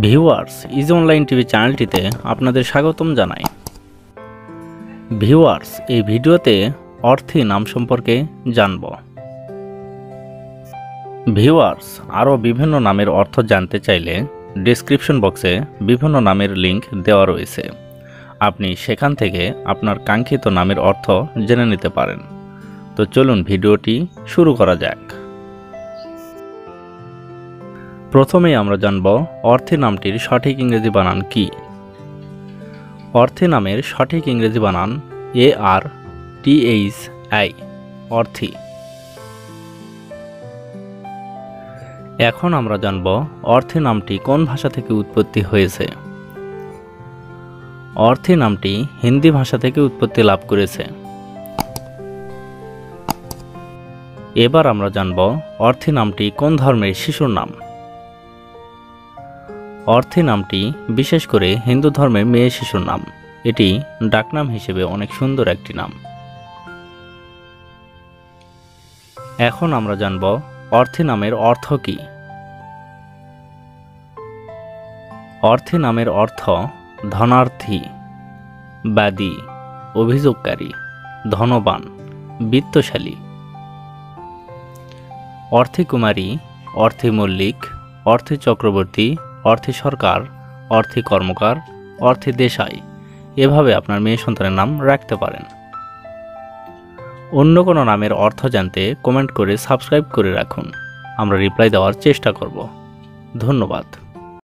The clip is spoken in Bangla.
ভিউয়ার্স ইজি অনলাইন টিভি চ্যানেলটিতে আপনাদের স্বাগতম জানাই। ভিউয়ার্স এই ভিডিওতে অর্থী নাম সম্পর্কে জানব। ভিউয়ার্স আরও বিভিন্ন নামের অর্থ জানতে চাইলে ডেসক্রিপশন বক্সে বিভিন্ন নামের লিংক দেওয়া রয়েছে, আপনি সেখান থেকে আপনার কাঙ্ক্ষিত নামের অর্থ জেনে নিতে পারেন। তো চলুন ভিডিওটি শুরু করা যাক। প্রথমেই আমরা জানব অর্থী নামটির সঠিক ইংরেজি বানান কি। অর্থী নামের সঠিক ইংরেজি বানান ARTHI, অর্থী। এখন আমরা জানব অর্থী নামটি কোন ভাষা থেকে উৎপত্তি হয়েছে। অর্থী নামটি হিন্দি ভাষা থেকে উৎপত্তি লাভ করেছে। এবার আমরা জানব অর্থী নামটি কোন ধর্মের শিশুর নাম। অর্থী নামটি বিশেষ করে হিন্দু ধর্মের মেয়ে শিশুর নাম। এটি ডাকনাম হিসেবে অনেক সুন্দর একটি নাম। এখন আমরা জানব অর্থী নামের অর্থ কি। অর্থী নামের অর্থ ধনার্থী, বাদী, অভিযোগকারী, ধনবান, বিত্তশালী। অর্থী কুমারী, অর্থী মল্লিক, অর্থী চক্রবর্তী, অর্থী সরকার, অর্থী কর্মকার, অর্থী দেশাই, এভাবে আপনার মেয়ে সন্তানের নাম রাখতে পারেন। অন্য কোনো নামের অর্থ জানতে কমেন্ট করে সাবস্ক্রাইব করে রাখুন, আমরা রিপ্লাই দেওয়ার চেষ্টা করব। ধন্যবাদ।